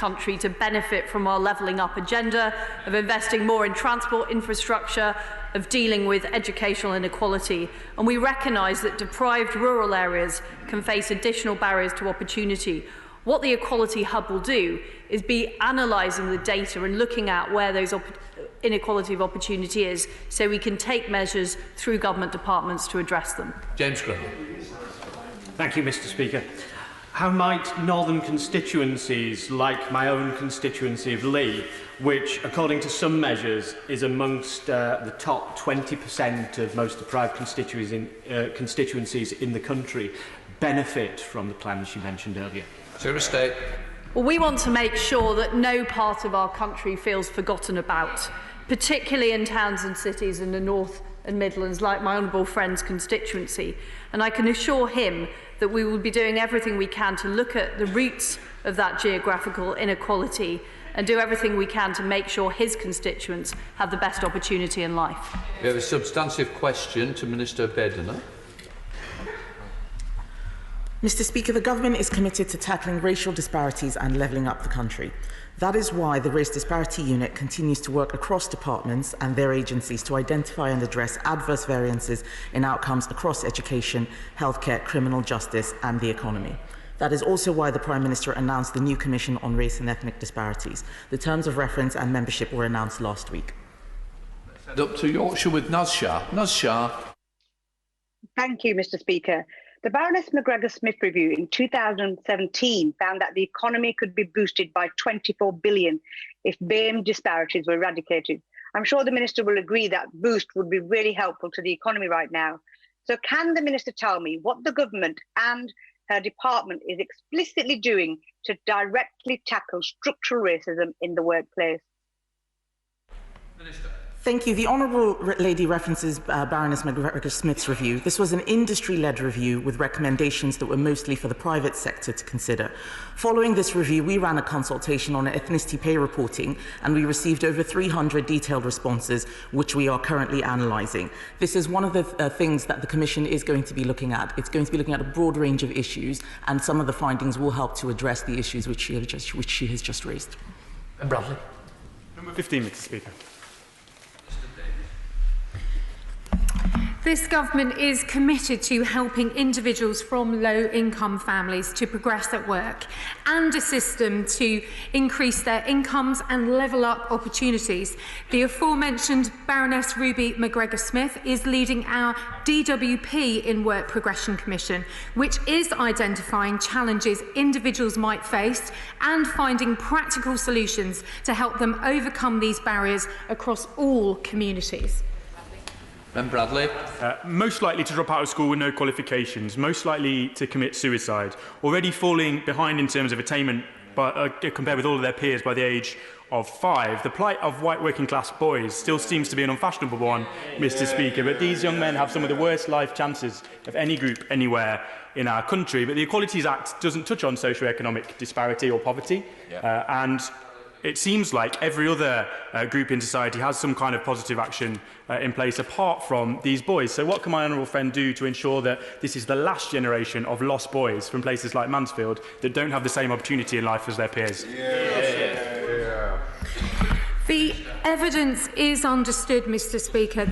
country to benefit from our levelling up agenda, of investing more in transport infrastructure, of dealing with educational inequality. And we recognise that deprived rural areas can face additional barriers to opportunity. What the Equality Hub will do is be analysing the data and looking at where those inequality of opportunity is, so we can take measures through government departments to address them. James Grundle. Thank you, Mr. Speaker. How might northern constituencies, like my own constituency of Lee, which, according to some measures, is amongst the top 20% of most deprived constituencies in the country, benefit from the plans you mentioned earlier? Secretary of State. Well, we want to make sure that no part of our country feels forgotten about, particularly in towns and cities in the North and Midlands, like my honourable friend's constituency. And I can assure him that we will be doing everything we can to look at the roots of that geographical inequality and do everything we can to make sure his constituents have the best opportunity in life. We have a substantive question to Minister Bednar. Mr. Speaker, the government is committed to tackling racial disparities and levelling up the country. That is why the Race Disparity Unit continues to work across departments and their agencies to identify and address adverse variances in outcomes across education, healthcare, criminal justice and the economy. That is also why the Prime Minister announced the new Commission on Race and Ethnic Disparities. The terms of reference and membership were announced last week. Up to Yorkshire with Naz Shah. Naz Shah. Thank you, Mr. Speaker. The Baroness McGregor-Smith review in 2017 found that the economy could be boosted by 24 billion if BAME disparities were eradicated. I'm sure the Minister will agree that boost would be really helpful to the economy right now. So can the Minister tell me what the government and her department is explicitly doing to directly tackle structural racism in the workplace? Minister. Thank you. The Honourable Lady references Baroness McGregor-Smith's review. This was an industry-led review with recommendations that were mostly for the private sector to consider. Following this review, we ran a consultation on ethnicity pay reporting, and we received over 300 detailed responses, which we are currently analysing. This is one of the things that the Commission is going to be looking at. It's going to be looking at a broad range of issues, and some of the findings will help to address the issues which she has just raised. And Bradley. Number 15, Mr. Speaker. This government is committed to helping individuals from low-income families to progress at work and assist them to increase their incomes and level up opportunities. The aforementioned Baroness Ruby McGregor-Smith is leading our DWP in Work Progression Commission, which is identifying challenges individuals might face and finding practical solutions to help them overcome these barriers across all communities. Ben Bradley. Most likely to drop out of school with no qualifications, most likely to commit suicide, already falling behind in terms of attainment compared with all of their peers by the age of 5. The plight of white working class boys still seems to be an unfashionable one, Mr. Speaker, but these young men have some of the worst life chances of any group anywhere in our country. But the Equalities Act doesn't touch on socio-economic disparity or poverty, and it seems like every other group in society has some kind of positive action in place apart from these boys. So what can my honourable friend do to ensure that this is the last generation of lost boys from places like Mansfield that don't have the same opportunity in life as their peers? The evidence is understood, Mr. Speaker,